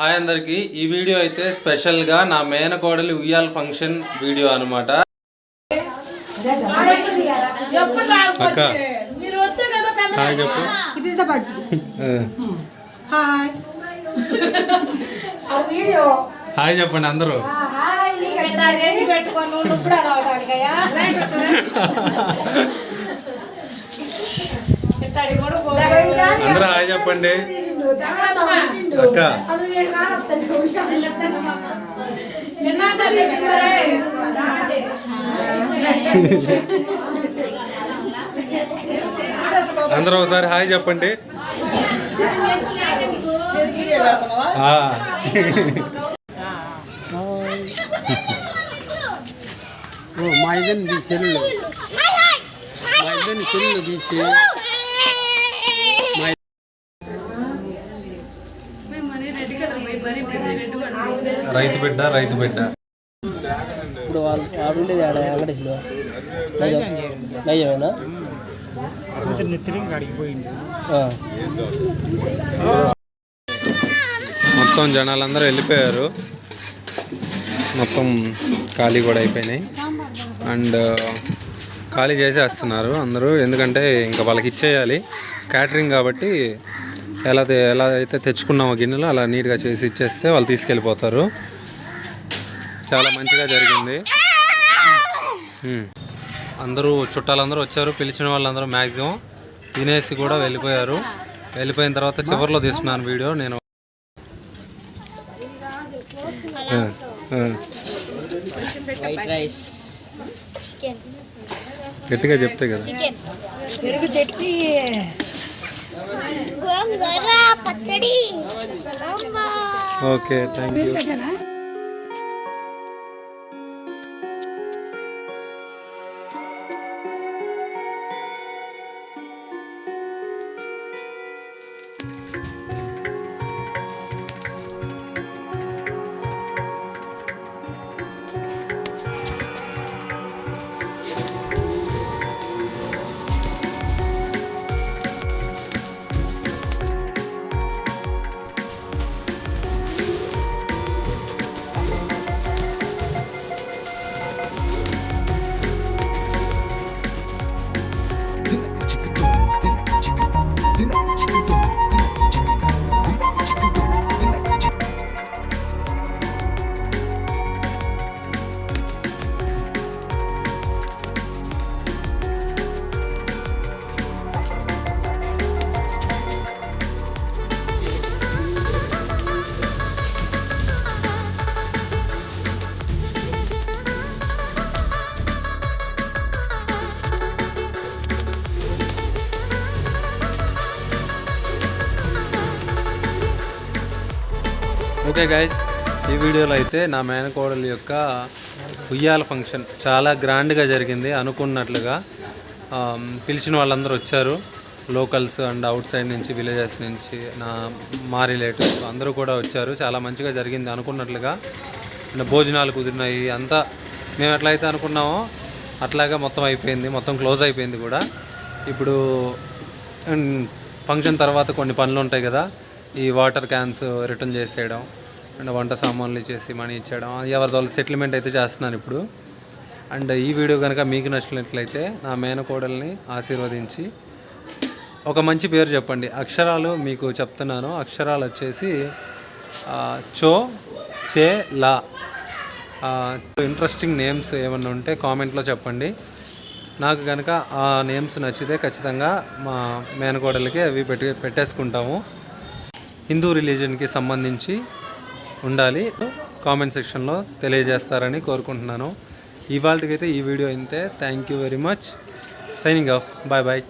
Hi అందరికి ఈ video అయితే స్పెషల్ గా నా మేనకోడలి ఉయ్యాల ఫంక్షన్ వీడియో అన్నమాట. అక్క హాయ్ చెప్పు. హాయ్ చెప్పండి అందరూ. అందరూ హాయ్ చెప్పండి. అక్క అందరూ ఒకసారి హాయ్ చెప్పండి. మా ఇద్దరిని సెల్లు తీసి రైతు బిడ్డ ఇప్పుడు వాళ్ళు ఆడుండేది ఆడ వెంకటేశ్వరు నయ్యమేనా మొత్తం జనాలందరూ వెళ్ళిపోయారు, మొత్తం ఖాళీ కూడా అయిపోయినాయి. అండ్ ఖాళీ చేసేస్తున్నారు అందరూ, ఎందుకంటే ఇంకా వాళ్ళకి ఇచ్చేయాలి క్యాటరింగ్ కాబట్టి. ఎలా అయితే తెచ్చుకున్నామో గిన్నెలు అలా నీట్గా చేసి ఇచ్చేస్తే వాళ్ళు తీసుకెళ్ళిపోతారు. చాలా మంచిగా జరిగింది. అందరూ చుట్టాలందరూ వచ్చారు, పిలిచిన వాళ్ళందరూ మ్యాక్సిమం తినేసి కూడా వెళ్ళిపోయారు. వెళ్ళిపోయిన తర్వాత చివరిలో తీసుకున్నాను వీడియో నేను. గట్టిగా చెప్తే కదా. Okay thank you. Okay guys, ఈ వీడియోలో అయితే నా మేనకోడలి యొక్క ఉయ్యాల ఫంక్షన్ చాలా గ్రాండ్గా జరిగింది. అనుకున్నట్లుగా పిలిచిన వాళ్ళందరూ వచ్చారు, లోకల్స్ అండ్ అవుట్ సైడ్ నుంచి, విలేజెస్ నుంచి, మా రిలేటివ్స్ అందరూ కూడా వచ్చారు. చాలా మంచిగా జరిగింది అనుకున్నట్లుగా. భోజనాలు కుదిరినాయి, అంతా మేము ఎట్లయితే అనుకున్నామో అట్లాగా మొత్తం అయిపోయింది, మొత్తం క్లోజ్ అయిపోయింది కూడా. ఇప్పుడు ఫంక్షన్ తర్వాత కొన్ని పనులు ఉంటాయి కదా, ఈ వాటర్ క్యాన్స్ రిటర్న్ చేసేయడం అండ్ వంట సామాన్లు చేసి మనీ ఇచ్చేయడం, ఎవరి వాళ్ళు సెటిల్మెంట్ అయితే చేస్తున్నాను ఇప్పుడు. అండ్ ఈ వీడియో కనుక మీకు నచ్చినట్లయితే నా మేనకోడల్ని ఆశీర్వదించి ఒక మంచి పేరు చెప్పండి. అక్షరాలు మీకు చెప్తున్నాను, అక్షరాలు వచ్చేసి చో, చే, లా. ఇంట్రెస్టింగ్ నేమ్స్ ఏమన్నా ఉంటే కామెంట్లో చెప్పండి. నాకు కనుక ఆ నేమ్స్ నచ్చితే ఖచ్చితంగా మా మేనకోడలకి అవి పెట్టేసుకుంటాము. హిందూ రిలీజన్కి సంబంధించి ఉండాలి. కామెంట్ సెక్షన్లో తెలియజేస్తారని కోరుకుంటున్నాను. ఇవాళకైతే ఈ వీడియో ఇంతే. Thank you very much. Signing off. Bye bye.